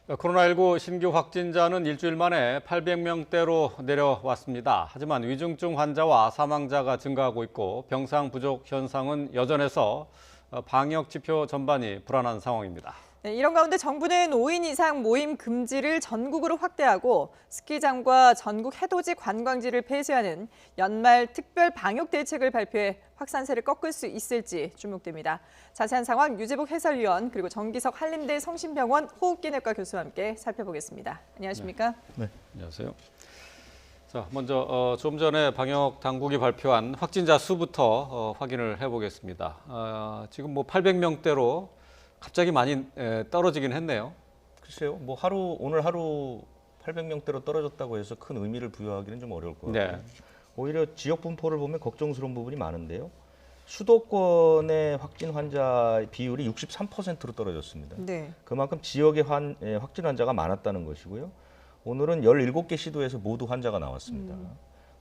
코로나19 신규 확진자는 일주일 만에 800명대로 내려왔습니다. 하지만 위중증 환자와 사망자가 증가하고 있고 병상 부족 현상은 여전해서 방역 지표 전반이 불안한 상황입니다. 네, 이런 가운데 정부는 5인 이상 모임 금지를 전국으로 확대하고 스키장과 전국 해돋이 관광지를 폐쇄하는 연말 특별 방역 대책을 발표해 확산세를 꺾을 수 있을지 주목됩니다. 자세한 상황 유재복 해설위원 그리고 정기석 한림대 성심병원 호흡기내과 교수와 함께 살펴보겠습니다. 안녕하십니까? 네. 안녕하세요. 자, 먼저 좀 전에 방역 당국이 발표한 확진자 수부터 확인을 해보겠습니다. 지금 800명대로 갑자기 많이 떨어지긴 했네요. 글쎄요, 오늘 하루 800명대로 떨어졌다고 해서 큰 의미를 부여하기는 좀 어려울 것 같아요. 네. 오히려 지역 분포를 보면 걱정스러운 부분이 많은데요. 수도권의 확진 환자 비율이 63%로 떨어졌습니다. 네. 그만큼 지역의 확진 환자가 많았다는 것이고요. 오늘은 17개 시도에서 모두 환자가 나왔습니다.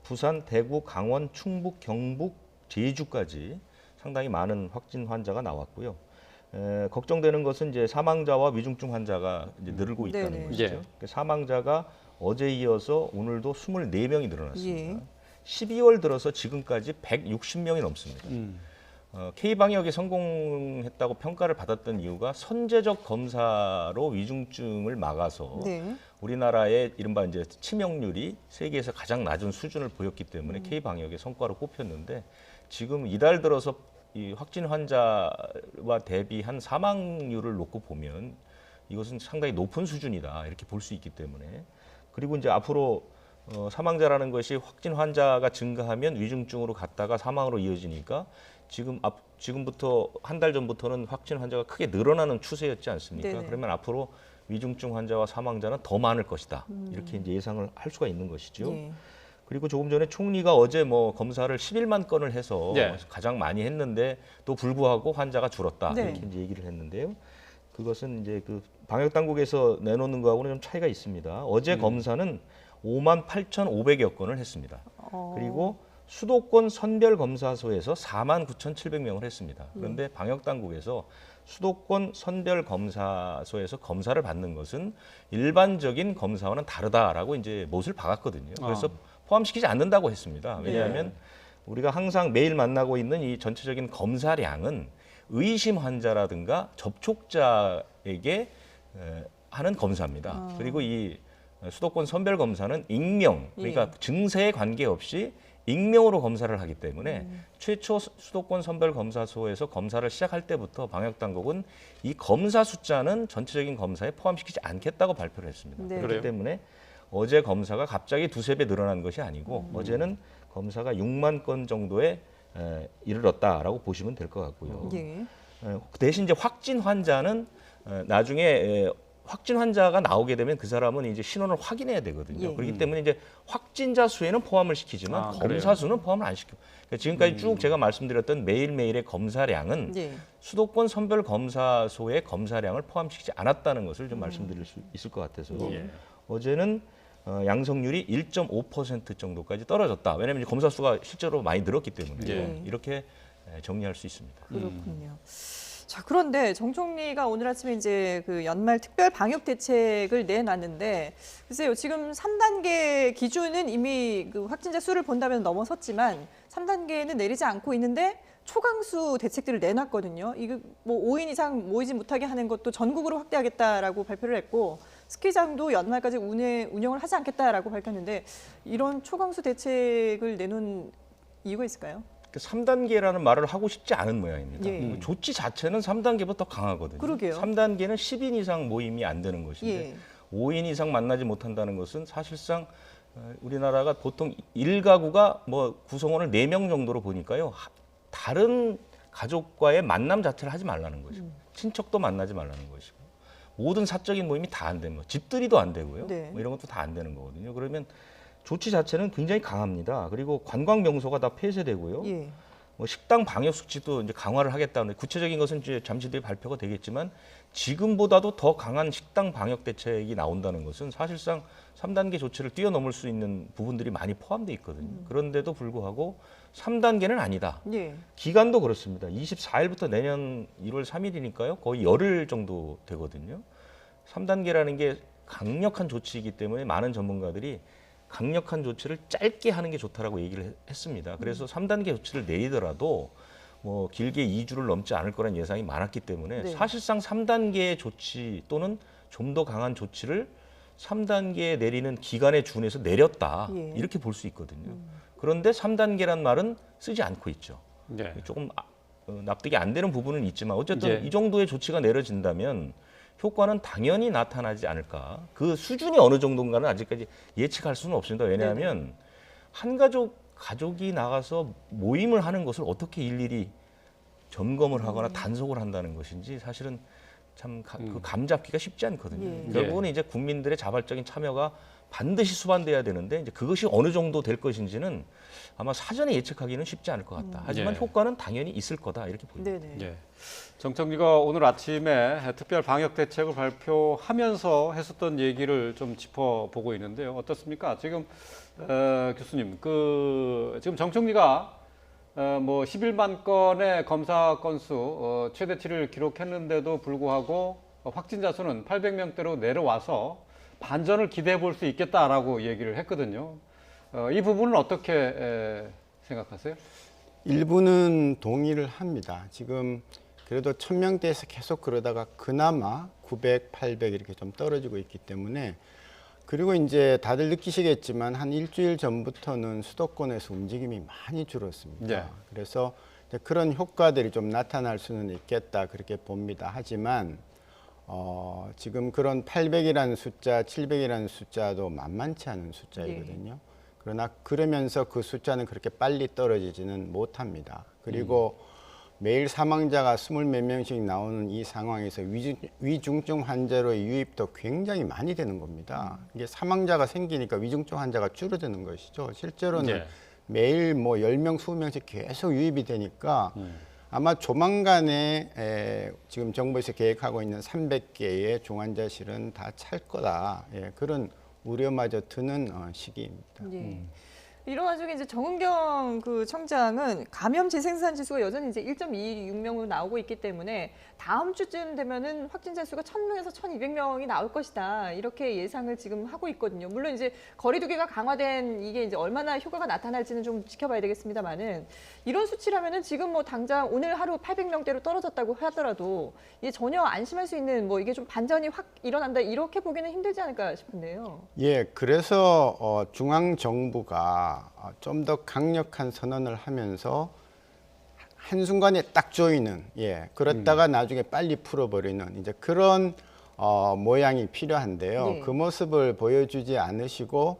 부산, 대구, 강원, 충북, 경북, 제주까지 상당히 많은 확진 환자가 나왔고요. 걱정되는 것은 이제 사망자와 위중증 환자가 이제 늘고 있다는 네네. 것이죠. 사망자가 어제 이어서 오늘도 24명이 늘어났습니다. 예. 12월 들어서 지금까지 160명이 넘습니다. K방역이 성공했다고 평가를 받았던 이유가 선제적 검사로 위중증을 막아서 네. 우리나라의 이른바 이제 치명률이 세계에서 가장 낮은 수준을 보였기 때문에 K방역의 성과로 꼽혔는데 지금 이달 들어서 이 확진 환자와 대비한 사망률을 놓고 보면 이것은 상당히 높은 수준이다 이렇게 볼 수 있기 때문에 그리고 이제 앞으로 사망자라는 것이 확진 환자가 증가하면 위중증으로 갔다가 사망으로 이어지니까 지금부터 한 달 전부터는 확진 환자가 크게 늘어나는 추세였지 않습니까? 네네. 그러면 앞으로 위중증 환자와 사망자는 더 많을 것이다 이렇게 이제 예상을 할 수가 있는 것이죠. 예. 그리고 조금 전에 총리가 어제 검사를 11만 건을 해서 네. 가장 많이 했는데 또 불구하고 환자가 줄었다 네. 이렇게 이제 얘기를 했는데요. 그것은 이제 그 방역 당국에서 내놓는 거하고는 좀 차이가 있습니다. 어제 검사는 5만 8,500여 건을 했습니다. 그리고 수도권 선별 검사소에서 4만 9,700명을 했습니다. 그런데 방역 당국에서 수도권 선별 검사소에서 검사를 받는 것은 일반적인 검사와는 다르다라고 이제 못을 박았거든요. 그래서 포함시키지 않는다고 했습니다. 왜냐하면 우리가 항상 매일 만나고 있는 이 전체적인 검사량은 의심 환자라든가 접촉자에게 하는 검사입니다. 그리고 이 수도권 선별 검사는 익명, 그러니까 증세에 관계없이 익명으로 검사를 하기 때문에 최초 수도권 선별 검사소에서 검사를 시작할 때부터 방역 당국은 이 검사 숫자는 전체적인 검사에 포함시키지 않겠다고 발표를 했습니다. 네. 그렇기 그래요? 때문에 어제 검사가 갑자기 두세 배 늘어난 것이 아니고 어제는 검사가 6만 건 정도에 이르렀다라고 보시면 될 것 같고요. 예. 대신 이제 확진 환자는 나중에 확진 환자가 나오게 되면 그 사람은 이제 신원을 확인해야 되거든요. 예. 그렇기 때문에 이제 확진자 수에는 포함을 시키지만 검사 그래요? 수는 포함을 안 시켜. 그러니까 지금까지 쭉 제가 말씀드렸던 매일매일의 검사량은 예. 수도권 선별 검사소의 검사량을 포함시키지 않았다는 것을 좀 말씀드릴 수 있을 것 같아서 예. 어제는 양성률이 1.5% 정도까지 떨어졌다. 왜냐하면 이제 검사 수가 실제로 많이 늘었기 때문에 예. 이렇게 정리할 수 있습니다. 그렇군요. 자, 그런데 정 총리가 오늘 아침에 이제 그 연말 특별 방역 대책을 내놨는데, 글쎄요, 지금 3단계 기준은 이미 그 확진자 수를 본다면 넘어섰지만 3단계는 내리지 않고 있는데 초강수 대책들을 내놨거든요. 이거 5인 이상 모이지 못하게 하는 것도 전국으로 확대하겠다라고 발표를 했고, 스키장도 연말까지 운영을 하지 않겠다라고 밝혔는데, 이런 초강수 대책을 내놓은 이유가 있을까요? 3단계라는 말을 하고 싶지 않은 모양입니다. 예. 조치 자체는 3단계보다 더 강하거든요. 그러게요. 3단계는 10인 이상 모임이 안 되는 것인데 예. 5인 이상 만나지 못한다는 것은 사실상 우리나라가 보통 1가구가 구성원을 4명 정도로 보니까요. 다른 가족과의 만남 자체를 하지 말라는 것이고 친척도 만나지 말라는 것이고 모든 사적인 모임이 다 안 되는 거. 집들이도 안 되고요. 네. 이런 것도 다 안 되는 거거든요. 그러면 조치 자체는 굉장히 강합니다. 그리고 관광 명소가 다 폐쇄되고요. 예. 식당 방역 수칙도 이제 강화를 하겠다는데 구체적인 것은 이제 잠시 뒤에 발표가 되겠지만 지금보다도 더 강한 식당 방역 대책이 나온다는 것은 사실상 3단계 조치를 뛰어넘을 수 있는 부분들이 많이 포함되어 있거든요. 그런데도 불구하고 3단계는 아니다. 예. 기간도 그렇습니다. 24일부터 내년 1월 3일이니까요. 거의 열흘 정도 되거든요. 3단계라는 게 강력한 조치이기 때문에 많은 전문가들이 강력한 조치를 짧게 하는 게 좋다라고 얘기를 했습니다. 그래서 3단계 조치를 내리더라도 뭐 길게 2주를 넘지 않을 거란 예상이 많았기 때문에 네. 사실상 3단계의 조치 또는 좀 더 강한 조치를 3단계에 내리는 기간에 준해서 내렸다. 예. 이렇게 볼 수 있거든요. 그런데 3단계란 말은 쓰지 않고 있죠. 네. 조금 납득이 안 되는 부분은 있지만 어쨌든 예. 이 정도의 조치가 내려진다면 효과는 당연히 나타나지 않을까. 그 수준이 어느 정도인가는 아직까지 예측할 수는 없습니다. 왜냐하면 한 가족이 나가서 모임을 하는 것을 어떻게 일일이 점검을 하거나 단속을 한다는 것인지 사실은 참 그 감 잡기가 쉽지 않거든요. 예. 결국은 이제 국민들의 자발적인 참여가 반드시 수반돼야 되는데 이제 그것이 어느 정도 될 것인지는 아마 사전에 예측하기는 쉽지 않을 것 같다. 하지만 예. 효과는 당연히 있을 거다 이렇게 보입니다. 네네. 예. 정청리가 오늘 아침에 특별 방역 대책을 발표하면서 했었던 얘기를 좀 짚어보고 있는데요. 어떻습니까? 지금 교수님, 지금 정청리가 뭐 11만 건의 검사 건수 최대치를 기록했는데도 불구하고 확진자 수는 800명대로 내려와서 반전을 기대해 볼 수 있겠다라고 얘기를 했거든요. 이 부분은 어떻게 생각하세요? 일부는 동의를 합니다. 지금 그래도 1000명대에서 계속 그러다가 그나마 900, 800 이렇게 좀 떨어지고 있기 때문에 그리고 이제 다들 느끼시겠지만 한 일주일 전부터는 수도권에서 움직임이 많이 줄었습니다. 네. 그래서 이제 그런 효과들이 좀 나타날 수는 있겠다 그렇게 봅니다. 하지만 지금 그런 800이라는 숫자, 700이라는 숫자도 만만치 않은 숫자이거든요. 그러나 그러면서 그 숫자는 그렇게 빨리 떨어지지는 못합니다. 그리고 매일 사망자가 20몇 명씩 나오는 이 상황에서 위중증 환자로의 유입도 굉장히 많이 되는 겁니다. 이게 사망자가 생기니까 위중증 환자가 줄어드는 것이죠. 실제로는 네. 매일 뭐 10명, 20명씩 계속 유입이 되니까 아마 조만간에 지금 정부에서 계획하고 있는 300개의 중환자실은 다 찰 거다. 예, 그런 우려마저 드는 시기입니다. 예. 이런 와중에 이제 정은경 그 청장은 감염 재생산 지수가 여전히 이제 1.26명으로 나오고 있기 때문에 다음 주쯤 되면은 확진자 수가 1000명에서 1200명이 나올 것이다. 이렇게 예상을 지금 하고 있거든요. 물론 이제 거리두기가 강화된 이게 이제 얼마나 효과가 나타날지는 좀 지켜봐야 되겠습니다만은 이런 수치라면은 지금 뭐 당장 오늘 하루 800명대로 떨어졌다고 하더라도 이게 전혀 안심할 수 있는 뭐 이게 좀 반전이 확 일어난다 이렇게 보기는 힘들지 않을까 싶은데요. 예, 그래서 중앙 정부가 좀 더 강력한 선언을 하면서 한순간에 딱 조이는, 예, 그렇다가 나중에 빨리 풀어버리는 이제 그런 모양이 필요한데요. 네. 그 모습을 보여주지 않으시고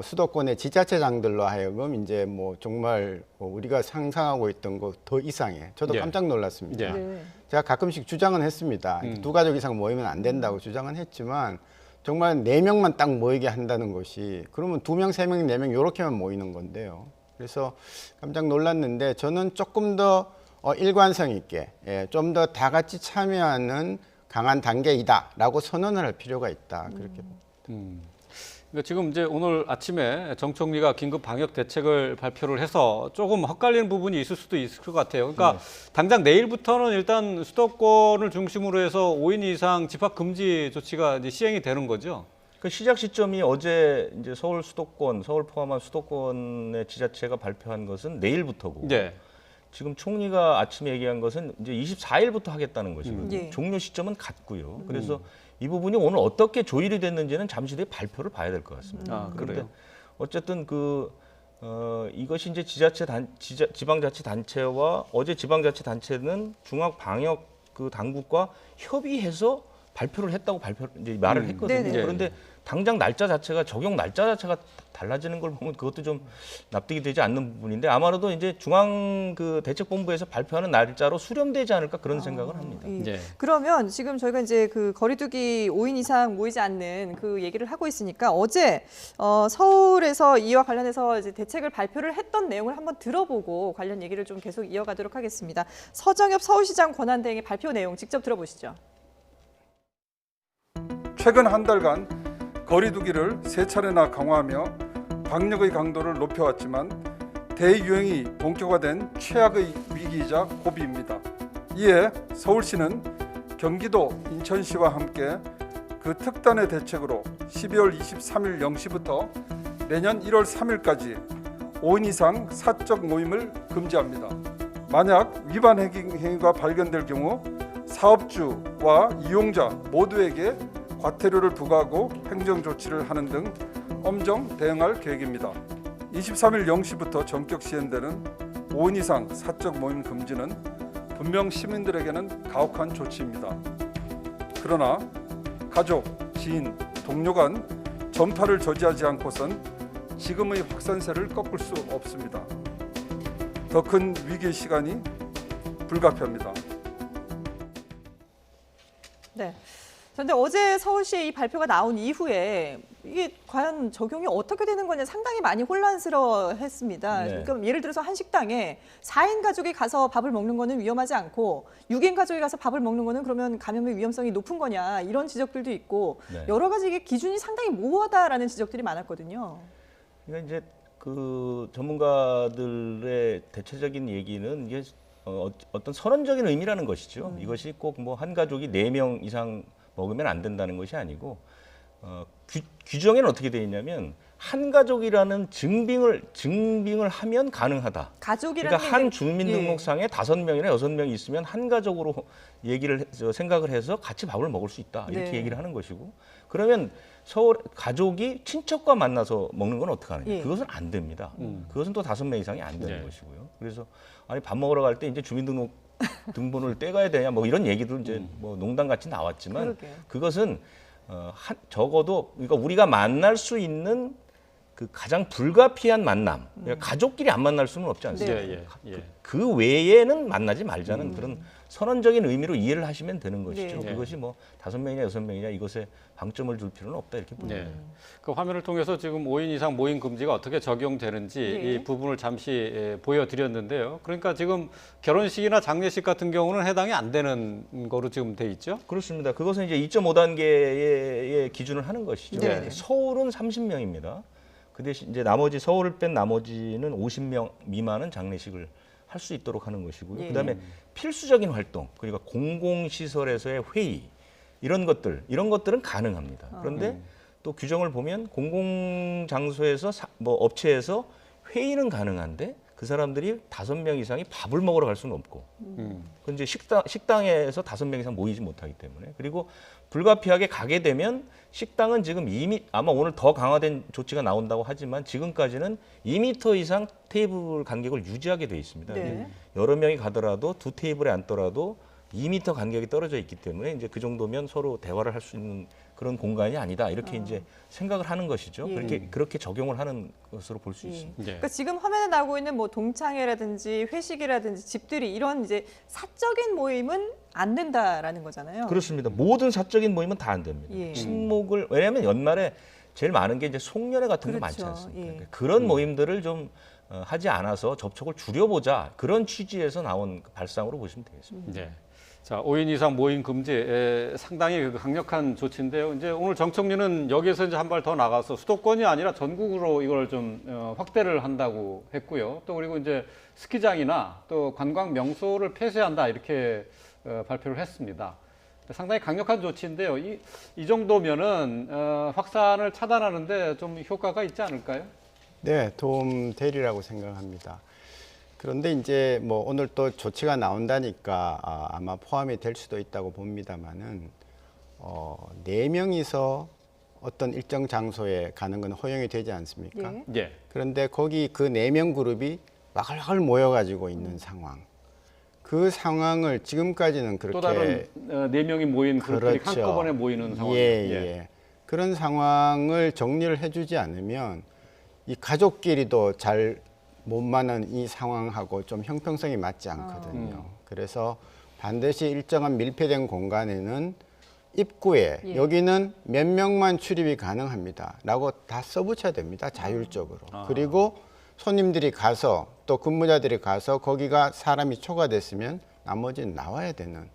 수도권의 지자체장들로 하여금 이제 뭐 정말 우리가 상상하고 있던 것 더 이상의 저도 예. 깜짝 놀랐습니다. 예. 네. 제가 가끔씩 주장은 했습니다. 2가족 이상 모이면 안 된다고 주장은 했지만 정말 4명만 딱 모이게 한다는 것이 그러면 2명, 3명, 4명 이렇게만 모이는 건데요. 그래서 깜짝 놀랐는데 저는 조금 더 일관성 있게 좀 더 다 같이 참여하는 강한 단계이다라고 선언을 할 필요가 있다. 그렇게 봅니다. 그러니까 지금 이제 오늘 아침에 정청리가 긴급 방역 대책을 발표를 해서 조금 헛갈리는 부분이 있을 수도 있을 것 같아요. 그러니까 당장 내일부터는 일단 수도권을 중심으로 해서 5인 이상 집합 금지 조치가 이제 시행이 되는 거죠. 그 시작 시점이 어제 이제 서울 포함한 수도권의 지자체가 발표한 것은 내일부터고 네. 지금 총리가 아침에 얘기한 것은 이제 24일부터 하겠다는 것이거든요. 예. 종료 시점은 같고요. 그래서 이 부분이 오늘 어떻게 조율이 됐는지는 잠시 뒤에 발표를 봐야 될 것 같습니다. 아, 그런데 그래요? 어쨌든 이것이 이제 지방자치단체와 어제 지방자치단체는 중앙방역 당국과 협의해서 발표를 했다고 이제 말을 했거든요. 네네. 그런데 당장 적용 날짜 자체가 달라지는 걸 보면 그것도 좀 납득이 되지 않는 부분인데 아마도 이제 중앙 대책본부에서 발표하는 날짜로 수렴되지 않을까 그런 생각을 합니다. 예. 예. 그러면 지금 저희가 이제 그 거리두기 5인 이상 모이지 않는 그 얘기를 하고 있으니까 어제 서울에서 이와 관련해서 이제 대책을 발표를 했던 내용을 한번 들어보고 관련 얘기를 좀 계속 이어가도록 하겠습니다. 서정엽 서울시장 권한대행의 발표 내용 직접 들어보시죠. 최근 한 달간 거리두기를 3차례나 강화하며 방역의 강도를 높여왔지만 대유행이 본격화된 최악의 위기이자 고비입니다. 이에 서울시는 경기도, 인천시와 함께 그 특단의 대책으로 12월 23일 0시부터 내년 1월 3일까지 5인 이상 사적 모임을 금지합니다. 만약 위반 행위가 발견될 경우 사업주와 이용자 모두에게 과태료를 부과하고 행정 조치를 하는 등 엄정 대응할 계획입니다. 23일 0시부터 전격 시행되는 5인 이상 사적 모임 금지는 분명 시민들에게는 가혹한 조치입니다. 그러나 가족, 지인, 동료 간 전파를 저지하지 않고선 지금의 확산세를 꺾을 수 없습니다. 더 큰 위기의 시간이 불가피합니다. 네. 그런데 어제 서울시의 이 발표가 나온 이후에 이게 과연 적용이 어떻게 되는 거냐 상당히 많이 혼란스러워했습니다. 네. 그러니까 예를 들어서 한 식당에 4인 가족이 가서 밥을 먹는 거는 위험하지 않고 6인 가족이 가서 밥을 먹는 거는 그러면 감염의 위험성이 높은 거냐 이런 지적들도 있고 네. 여러 가지 이게 기준이 상당히 모호하다라는 지적들이 많았거든요. 그러니까 이제 그 전문가들의 대체적인 얘기는 이게 어떤 선언적인 의미라는 것이죠. 이것이 꼭 뭐 한 가족이 4명 이상 먹으면 안 된다는 것이 아니고 규정에는 어떻게 되어 있냐면 한 가족이라는 증빙을 하면 가능하다. 가족이라는 그러니까 한 게- 주민등록상에 5명이나 6명이 있으면 한 가족으로 생각을 해서 같이 밥을 먹을 수 있다. 이렇게 네. 얘기를 하는 것이고 그러면 가족이 친척과 만나서 먹는 건 어떻게 하느냐. 예. 그것은 안 됩니다. 그것은 또 5명 이상이 안 되는 네. 것이고요. 그래서 아니 밥 먹으러 갈 때 이제 주민등록 등본을 떼가야 되냐 뭐 이런 얘기도 이제 뭐 농담같이 나왔지만 그러게요. 그것은 적어도 그러니까 우리가 만날 수 있는 그 가장 불가피한 만남, 그러니까 가족끼리 안 만날 수는 없지 않습니까? 예, 예, 예. 그 외에는 만나지 말자는 그런 선언적인 의미로 이해를 하시면 되는 것이죠. 네. 그것이 뭐 5명이냐 6명이냐 이것에 방점을 둘 필요는 없다 이렇게 봅니다. 네. 그 화면을 통해서 지금 5인 이상 모임 금지가 어떻게 적용되는지 네. 이 부분을 잠시 보여드렸는데요. 그러니까 지금 결혼식이나 장례식 같은 경우는 해당이 안 되는 거로 지금 돼 있죠. 그렇습니다. 그것은 이제 2.5단계의 기준을 하는 것이죠. 네. 서울은 30명입니다. 그 대신 이제 서울을 뺀 나머지는 50명 미만은 장례식을 할 수 있도록 하는 것이고요. 예. 그다음에 필수적인 활동, 그러니까 공공시설에서의 회의 이런 것들은 가능합니다. 그런데 또 규정을 보면 공공장소에서 뭐 업체에서 회의는 가능한데 그 사람들이 5명 이상이 밥을 먹으러 갈 수는 없고, 그 이제 식당에서 5명 이상 모이지 못하기 때문에 그리고 불가피하게 가게 되면 식당은 지금 아마 오늘 더 강화된 조치가 나온다고 하지만 지금까지는 2m 이상 테이블 간격을 유지하게 돼 있습니다. 네. 여러 명이 가더라도 두 테이블에 앉더라도 2m 간격이 떨어져 있기 때문에 이제 그 정도면 서로 대화를 할 수 있는 그런 공간이 아니다 이렇게 이제 생각을 하는 것이죠. 예. 그렇게 적용을 하는 것으로 볼 수 예. 있습니다. 네. 그러니까 지금 화면에 나오고 있는 뭐 동창회라든지 회식이라든지 집들이 이런 이제 사적인 모임은 안 된다라는 거잖아요. 그렇습니다. 모든 사적인 모임은 다 안 됩니다. 예. 친목을 왜냐하면 연말에 제일 많은 게 이제 송년회 같은 게 많지 그렇죠. 않습니까? 예. 그러니까 그런 모임들을 좀 하지 않아서 접촉을 줄여보자 그런 취지에서 나온 발상으로 보시면 되겠습니다. 네. 자, 5인 이상 모임 금지 상당히 강력한 조치인데요. 이제 오늘 정 총리는 여기에서 이제 한 발 더 나가서 수도권이 아니라 전국으로 이걸 좀 확대를 한다고 했고요. 또 그리고 이제 스키장이나 또 관광 명소를 폐쇄한다 이렇게 발표를 했습니다. 상당히 강력한 조치인데요. 이 정도면은 확산을 차단하는데 좀 효과가 있지 않을까요? 네, 도움 되리라고 생각합니다. 그런데 이제 뭐 오늘 또 조치가 나온다니까 아마 포함이 될 수도 있다고 봅니다만은 4명이서 어떤 일정 장소에 가는 건 허용이 되지 않습니까? 예. 예. 그런데 거기 그 4명 그룹이 와글와글 모여가지고 있는 상황. 그 상황을 지금까지는 그렇게 또 다른 4명이 모인 그룹들이 그렇죠. 한꺼번에 모이는 상황이에요. 예. 그런 상황을 정리를 해주지 않으면 이 가족끼리도 잘 못 맞는 이 상황하고 좀 형평성이 맞지 않거든요. 그래서 반드시 일정한 밀폐된 공간에는 입구에 예. 여기는 몇 명만 출입이 가능합니다. 라고 다 써붙여야 됩니다. 자율적으로. 그리고 손님들이 가서 또 근무자들이 가서 거기가 사람이 초과됐으면 나머지는 나와야 되는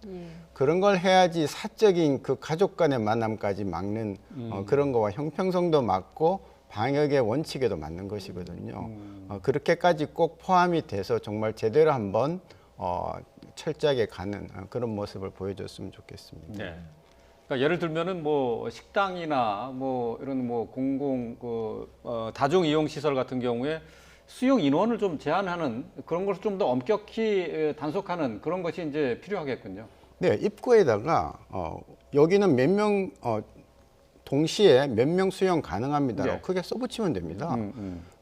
그런 걸 해야지 사적인 그 가족 간의 만남까지 막는 그런 거와 형평성도 맞고 방역의 원칙에도 맞는 것이거든요. 그렇게까지 꼭 포함이 돼서 정말 제대로 한번 철저하게 가는 그런 모습을 보여줬으면 좋겠습니다. 네. 그러니까 예를 들면은 뭐 식당이나 뭐 이런 뭐 공공 다중 이용 시설 같은 경우에 수용 인원을 좀 제한하는 그런 것을 좀 더 엄격히 단속하는 그런 것이 이제 필요하겠군요. 네, 입구에다가 여기는 몇 명 동시에 몇 명 수용 가능합니다. 네. 크게 써붙이면 됩니다.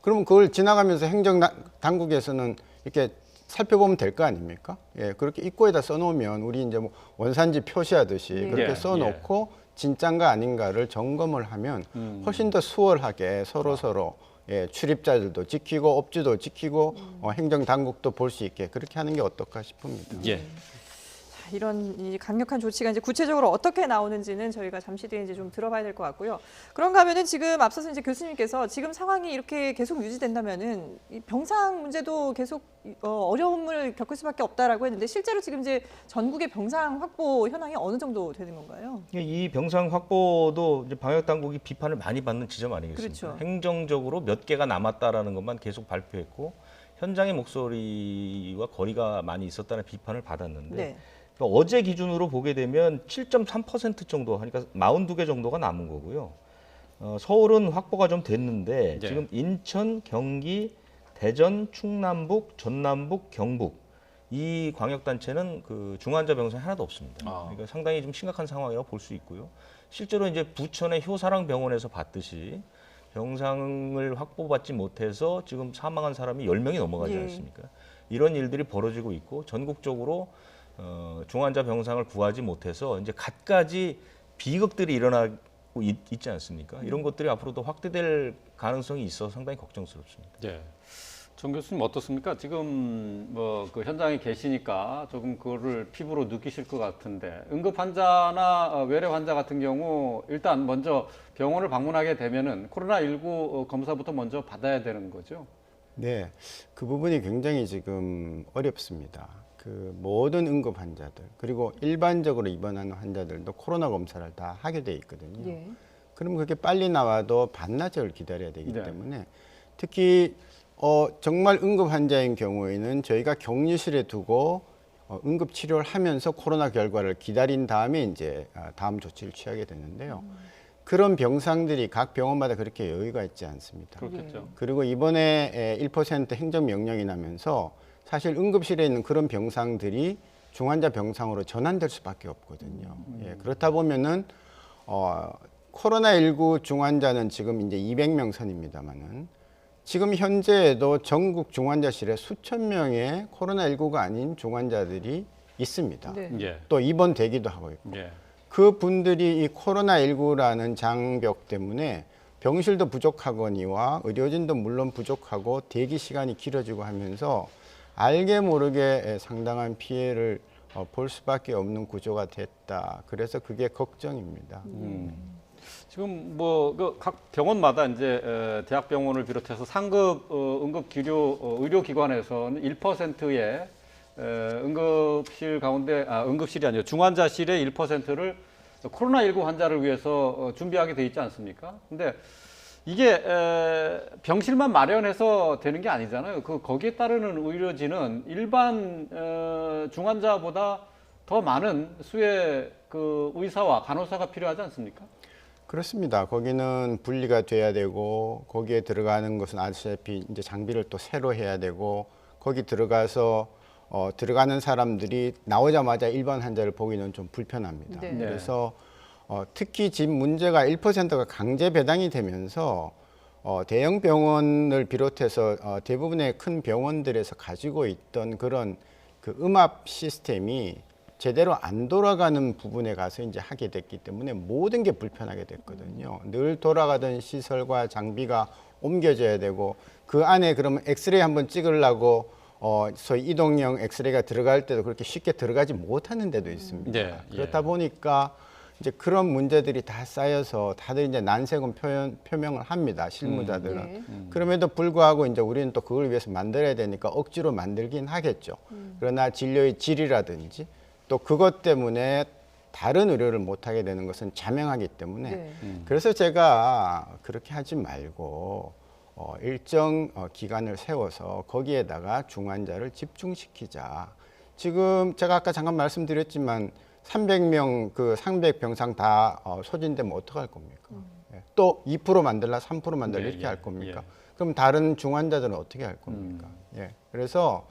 그러면 그걸 지나가면서 행정 당국에서는 이렇게 살펴보면 될 거 아닙니까? 예, 그렇게 입구에다 써놓으면 우리 이제 뭐 원산지 표시하듯이 예. 그렇게 예, 써놓고 진짠가 아닌가를 점검을 하면 훨씬 더 수월하게 서로 예, 출입자들도 지키고 업주도 지키고 행정 당국도 볼 수 있게 그렇게 하는 게 어떨까 싶습니다. 예. 자, 이런 이 강력한 조치가 이제 구체적으로 어떻게 나오는지는 저희가 잠시 뒤에 이제 좀 들어봐야 될 것 같고요. 그런가 하면은 지금 앞서서 이제 교수님께서 지금 상황이 이렇게 계속 유지된다면은 이 병상 문제도 계속 어려움을 겪을 수밖에 없다라고 했는데 실제로 지금 이제 전국의 병상 확보 현황이 어느 정도 되는 건가요? 이 병상 확보도 이제 방역 당국이 비판을 많이 받는 지점 아니겠습니까? 그렇죠. 행정적으로 몇 개가 남았다라는 것만 계속 발표했고 현장의 목소리와 거리가 많이 있었다는 비판을 받았는데 네. 그러니까 어제 기준으로 보게 되면 7.3% 정도 하니까 42개 정도가 남은 거고요. 서울은 확보가 좀 됐는데 네. 지금 인천, 경기, 대전, 충남북, 전남북, 경북 이 광역단체는 그 중환자 병상이 하나도 없습니다. 그러니까 상당히 좀 심각한 상황이라고 볼 수 있고요. 실제로 이제 부천의 효사랑 병원에서 봤듯이 병상을 확보받지 못해서 지금 사망한 사람이 10명이 넘어가지 예. 않습니까? 이런 일들이 벌어지고 있고 전국적으로 중환자 병상을 구하지 못해서 이제 갖가지 비극들이 일어나고 있지 않습니까? 이런 것들이 앞으로도 확대될 가능성이 있어서 상당히 걱정스럽습니다. 예. 정 교수님 어떻습니까? 지금 뭐 그 현장에 계시니까 조금 그거를 피부로 느끼실 것 같은데 응급 환자나 외래 환자 같은 경우 일단 먼저 병원을 방문하게 되면은 코로나19 검사부터 먼저 받아야 되는 거죠. 네, 그 부분이 굉장히 지금 어렵습니다. 그 모든 응급 환자들 그리고 일반적으로 입원하는 환자들도 코로나 검사를 다 하게 돼 있거든요. 예. 그럼 그렇게 빨리 나와도 반나절을 기다려야 되기 네. 때문에 특히 정말 응급 환자인 경우에는 저희가 격리실에 두고 응급 치료를 하면서 코로나 결과를 기다린 다음에 이제 다음 조치를 취하게 되는데요. 그런 병상들이 각 병원마다 그렇게 여유가 있지 않습니다. 그렇겠죠. 그리고 이번에 1% 행정명령이 나면서 사실 응급실에 있는 그런 병상들이 중환자 병상으로 전환될 수밖에 없거든요. 예, 그렇다 보면은 코로나19 중환자는 지금 이제 200명 선입니다만은 지금 현재에도 전국 중환자실에 수천 명의 코로나19가 아닌 중환자들이 있습니다. 네. 예. 또 입원 대기도 하고 있고 예. 그 분들이 이 코로나19라는 장벽 때문에 병실도 부족하거니와 의료진도 물론 부족하고 대기 시간이 길어지고 하면서 알게 모르게 상당한 피해를 볼 수밖에 없는 구조가 됐다. 그래서 그게 걱정입니다. 지금 뭐 그 각 병원마다 이제 대학병원을 비롯해서 상급 응급 의료기관에서는 1%의 응급실 가운데 응급실이 아니고 중환자실의 1%를 코로나19 환자를 위해서 준비하게 돼 있지 않습니까? 근데 이게 병실만 마련해서 되는 게 아니잖아요. 거기에 따르는 의료진은 일반 중환자보다 더 많은 수의 그 의사와 간호사가 필요하지 않습니까? 그렇습니다. 거기는 분리가 돼야 되고 거기에 들어가는 것은 아시다시피 이제 장비를 또 새로 해야 되고 거기 들어가서 들어가는 사람들이 나오자마자 일반 환자를 보기는 좀 불편합니다. 네. 그래서 특히 지금 문제가 1%가 강제 배당이 되면서 대형 병원을 비롯해서 대부분의 큰 병원들에서 가지고 있던 그런 그 음압 시스템이 제대로 안 돌아가는 부분에 가서 이제 하게 됐기 때문에 모든 게 불편하게 됐거든요. 늘 돌아가던 시설과 장비가 옮겨져야 되고 그 안에 그러면 엑스레이 한번 찍으려고 소위 이동형 엑스레이가 들어갈 때도 그렇게 쉽게 들어가지 못하는 데도 있습니다. 네, 그렇다 보니까 이제 그런 문제들이 다 쌓여서 다들 이제 난색은 표명을 합니다. 실무자들은. 네. 그럼에도 불구하고 이제 우리는 또 그걸 위해서 만들어야 되니까 억지로 만들긴 하겠죠. 그러나 진료의 질이라든지 또 그것 때문에 다른 의료를 못하게 되는 것은 자명하기 때문에 네. 그래서 제가 그렇게 하지 말고 일정 기간을 세워서 거기에다가 중환자를 집중시키자. 지금 제가 아까 잠깐 말씀드렸지만 300명 그 상백 병상 다 소진되면 어떡할 겁니까? 예. 또 2% 만들라 3% 만들라 예, 이렇게 예, 할 겁니까? 예. 그럼 다른 중환자들은 어떻게 할 겁니까? 예. 그래서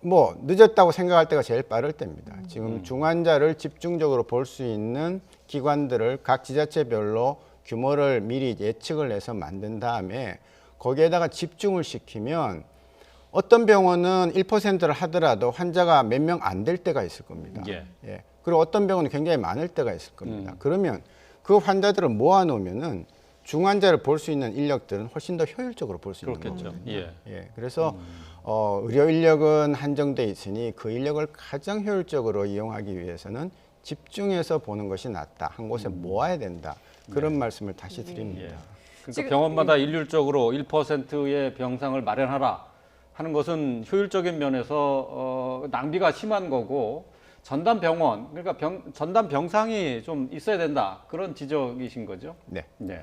뭐 늦었다고 생각할 때가 제일 빠를 때입니다. 지금 중환자를 집중적으로 볼 수 있는 기관들을 각 지자체별로 규모를 미리 예측을 해서 만든 다음에 거기에다가 집중을 시키면 어떤 병원은 1%를 하더라도 환자가 몇 명 안 될 때가 있을 겁니다. 예. 예. 그리고 어떤 병원은 굉장히 많을 때가 있을 겁니다. 그러면 그 환자들을 모아놓으면은 중환자를 볼 수 있는 인력들은 훨씬 더 효율적으로 볼 수 있는 그렇겠죠. 거거든요. 예. 예. 그래서 의료 인력은 한정돼 있으니 그 인력을 가장 효율적으로 이용하기 위해서는 집중해서 보는 것이 낫다. 한 곳에 모아야 된다. 그런 말씀을 다시 드립니다. 예. 그러니까 지금- 병원마다 일률적으로 1%의 병상을 마련하라 하는 것은 효율적인 면에서 낭비가 심한 거고 전담 병원, 그러니까 전담 병상이 좀 있어야 된다 그런 지적이신 거죠? 네. 네.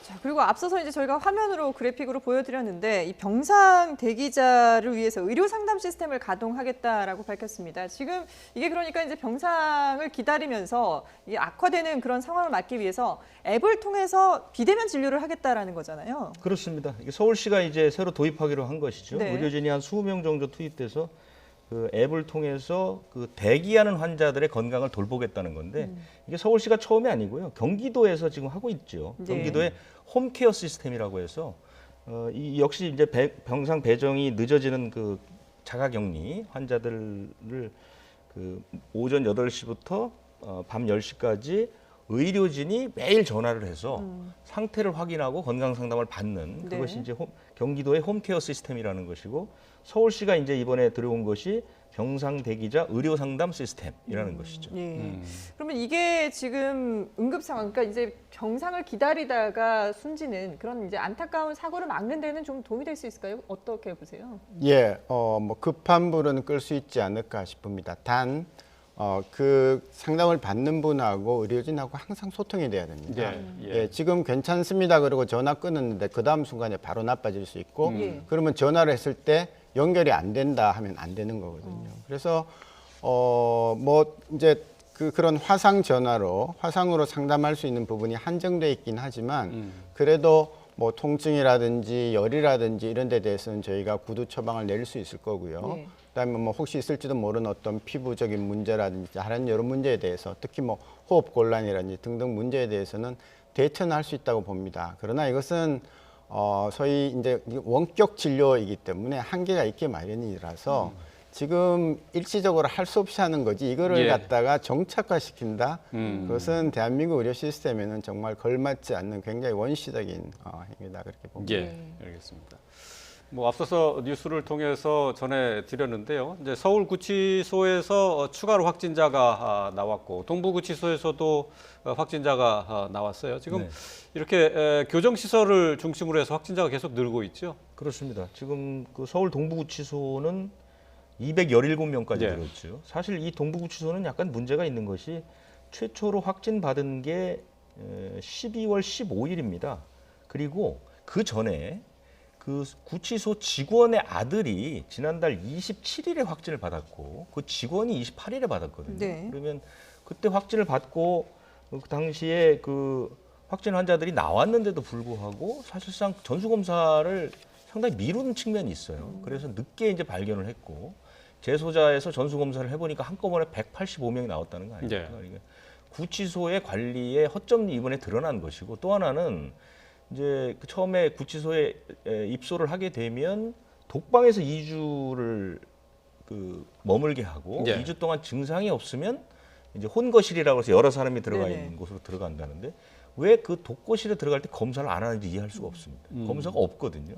자, 그리고 앞서서 이제 저희가 화면으로 그래픽으로 보여드렸는데 이 병상 대기자를 위해서 의료 상담 시스템을 가동하겠다라고 밝혔습니다. 지금 이게 그러니까 이제 병상을 기다리면서 이 악화되는 그런 상황을 막기 위해서 앱을 통해서 비대면 진료를 하겠다라는 거잖아요. 그렇습니다. 이게 서울시가 이제 새로 도입하기로 한 것이죠. 네. 의료진이 한 20명 정도 투입돼서 그 앱을 통해서 그 대기하는 환자들의 건강을 돌보겠다는 건데 이게 서울시가 처음이 아니고요. 경기도에서 지금 하고 있죠. 네. 경기도의 홈케어 시스템이라고 해서 이 역시 이제 병상 배정이 늦어지는 그 자가격리 환자들을 그 오전 8시부터 밤 10시까지 의료진이 매일 전화를 해서 상태를 확인하고 건강 상담을 받는 네. 그것이 이제 경기도의 홈케어 시스템이라는 것이고 서울시가 이제 이번에 들어온 것이 병상 대기자 의료 상담 시스템이라는 것이죠. 예. 그러면 이게 지금 응급 상황, 그러니까 이제 병상을 기다리다가 숨지는 그런 이제 안타까운 사고를 막는 데는 좀 도움이 될 수 있을까요? 어떻게 보세요? 예, 뭐 급한 불은 끌 수 있지 않을까 싶습니다. 단, 그 상담을 받는 분하고 의료진하고 항상 소통이 돼야 됩니다. 예, 지금 괜찮습니다. 그리고 전화 끊었는데 그 다음 순간에 바로 나빠질 수 있고, 그러면 전화를 했을 때 연결이 안 된다 하면 안 되는 거거든요. 그래서 뭐 이제 그런 화상으로 상담할 수 있는 부분이 한정돼 있긴 하지만 그래도 뭐 통증이라든지 열이라든지 이런 데 대해서는 저희가 구두 처방을 내릴 수 있을 거고요. 네. 그다음에 뭐 혹시 있을지도 모르는 어떤 피부적인 문제라든지 다른 여러 문제에 대해서 특히 뭐 호흡 곤란이라든지 등등 문제에 대해서는 대처는 할 수 있다고 봅니다. 그러나 이것은 소위 이제 원격 진료이기 때문에 한계가 있게 마련이라서 지금 일시적으로 할 수 없이 하는 거지 이거를 예. 갖다가 정착화시킨다. 그것은 대한민국 의료 시스템에는 정말 걸맞지 않는 굉장히 원시적인 행위다 그렇게 봅니다. 예, 알겠습니다. 뭐 앞서서 뉴스를 통해서 전해드렸는데요. 이제 서울구치소에서 추가로 확진자가 나왔고 동부구치소에서도 확진자가 나왔어요. 지금 네. 이렇게 교정시설을 중심으로 해서 확진자가 계속 늘고 있죠. 그렇습니다. 지금 그 서울 동부구치소는 217명까지 예. 늘었죠. 사실 이 동부구치소는 약간 문제가 있는 것이 최초로 확진받은 게 12월 15일입니다. 그리고 그 전에 그 구치소 직원의 아들이 지난달 27일에 확진을 받았고 그 직원이 28일에 받았거든요. 네. 그러면 그때 확진을 받고 그 당시에 그 확진 환자들이 나왔는데도 불구하고 사실상 전수검사를 상당히 미루는 측면이 있어요. 그래서 늦게 이제 발견을 했고 재소자에서 전수검사를 해보니까 한꺼번에 185명이 나왔다는 거 아닙니까? 네. 그러니까 구치소의 관리에 허점이 이번에 드러난 것이고 또 하나는 이제 그 처음에 구치소에 입소를 하게 되면 독방에서 2주를 그 머물게 하고 예. 2주 동안 증상이 없으면 이제 혼거실이라고 해서 여러 사람이 들어가 네네. 있는 곳으로 들어간다는데 왜 그 독거실에 들어갈 때 검사를 안 하는지 이해할 수가 없습니다. 검사가 없거든요.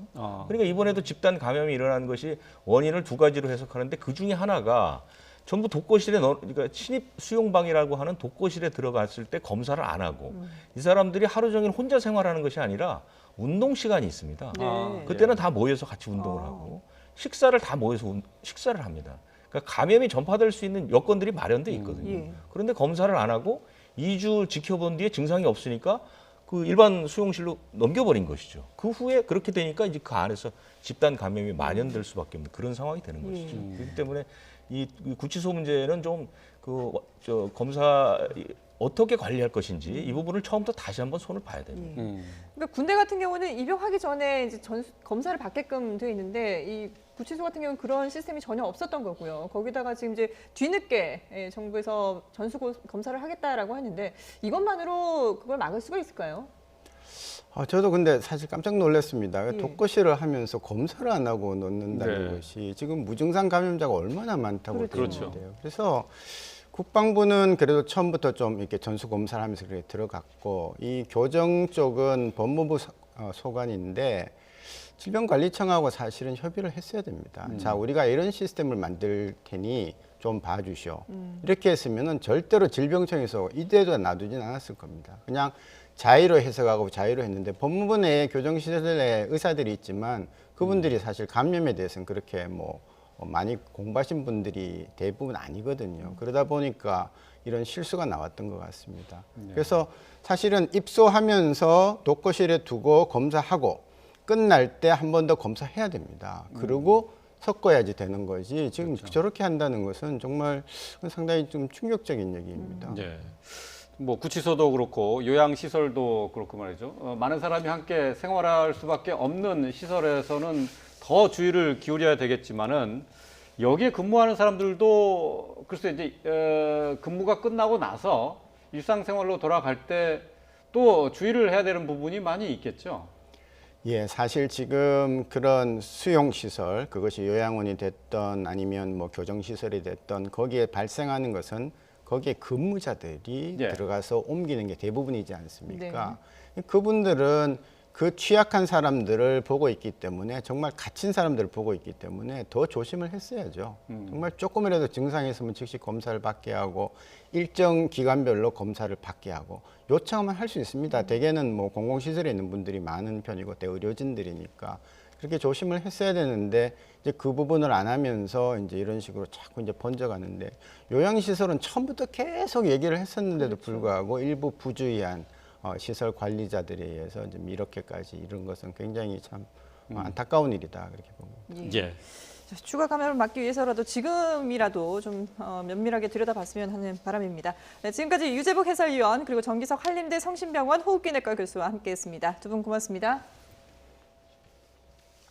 그러니까 이번에도 집단 감염이 일어난 것이 원인을 두 가지로 해석하는데 그 중에 하나가 전부 독거실에 그러니까 신입 수용방이라고 하는 독거실에 들어갔을 때 검사를 안 하고 이 사람들이 하루 종일 혼자 생활하는 것이 아니라 운동 시간이 있습니다. 네. 그때는 다 모여서 같이 운동을 하고 식사를 다 모여서 식사를 합니다. 그러니까 감염이 전파될 수 있는 여건들이 마련돼 있거든요. 예. 그런데 검사를 안 하고 2주 지켜본 뒤에 증상이 없으니까 그 일반 수용실로 넘겨버린 것이죠. 그 후에 그렇게 되니까 이제 그 안에서 집단 감염이 만연될 수밖에 없는 그런 상황이 되는 것이죠. 그렇기 때문에 이 구치소 문제는 좀 검사 어떻게 관리할 것인지 이 부분을 처음부터 다시 한번 손을 봐야 됩니다. 그러니까 군대 같은 경우는 입영하기 전에 이제 검사를 받게끔 되어 있는데 이 구치소 같은 경우는 그런 시스템이 전혀 없었던 거고요. 거기다가 지금 이제 뒤늦게 정부에서 전수 검사를 하겠다라고 하는데 이것만으로 그걸 막을 수가 있을까요? 저도 근데 사실 깜짝 놀랐습니다. 예. 독거실을 하면서 검사를 안 하고 놓는다는 네. 것이 지금 무증상 감염자가 얼마나 많다고 그렇죠. 되는데요. 그래서 국방부는 그래도 처음부터 좀 이렇게 전수 검사를 하면서 그렇게 들어갔고 이 교정 쪽은 법무부 소관인데 질병관리청하고 사실은 협의를 했어야 됩니다. 자, 우리가 이런 시스템을 만들 테니 좀 봐주시오. 이렇게 했으면은 절대로 질병청에서 이대로 놔두진 않았을 겁니다. 그냥 자의로 해석하고 자의로 했는데 법무부 내에 교정시설에 의사들이 있지만 그분들이 사실 감염에 대해서는 그렇게 뭐 많이 공부하신 분들이 대부분 아니거든요. 그러다 보니까 이런 실수가 나왔던 것 같습니다. 그래서 사실은 입소하면서 독거실에 두고 검사하고 끝날 때 한 번 더 검사해야 됩니다. 그리고 섞어야지 되는 거지. 지금 저렇게 한다는 것은 정말 상당히 좀 충격적인 얘기입니다. 예. 뭐 구치소도 그렇고 요양시설도 그렇고 말이죠. 많은 사람이 함께 생활할 수밖에 없는 시설에서는 더 주의를 기울여야 되겠지만은 여기에 근무하는 사람들도 글쎄 이제 근무가 끝나고 나서 일상생활로 돌아갈 때 또 주의를 해야 되는 부분이 많이 있겠죠. 예, 사실 지금 그런 수용시설, 그것이 요양원이 됐던 아니면 뭐 교정시설이 됐던 거기에 발생하는 것은 거기에 근무자들이 예. 들어가서 옮기는 게 대부분이지 않습니까? 그분들은 그 취약한 사람들을 보고 있기 때문에 정말 갇힌 사람들을 보고 있기 때문에 더 조심을 했어야죠. 정말 조금이라도 증상이 있으면 즉시 검사를 받게 하고 일정 기간별로 검사를 받게 하고 요청하면 할 수 있습니다. 대개는 뭐 공공시설에 있는 분들이 많은 편이고 대의료진들이니까 그렇게 조심을 했어야 되는데 이제 그 부분을 안 하면서 이제 이런 식으로 자꾸 이제 번져가는데 요양시설은 처음부터 계속 얘기를 했었는데도 불구하고 일부 부주의한 시설 관리자들에 의해서 좀 이렇게까지 이런 것은 굉장히 참 안타까운 일이다 그렇게 봅니다. 예. 추가 감염을 막기 위해서라도 지금이라도 좀 면밀하게 들여다봤으면 하는 바람입니다. 네, 지금까지 유재복 해설위원 그리고 정기석 한림대 성심병원 호흡기내과 교수와 함께했습니다. 두 분 고맙습니다.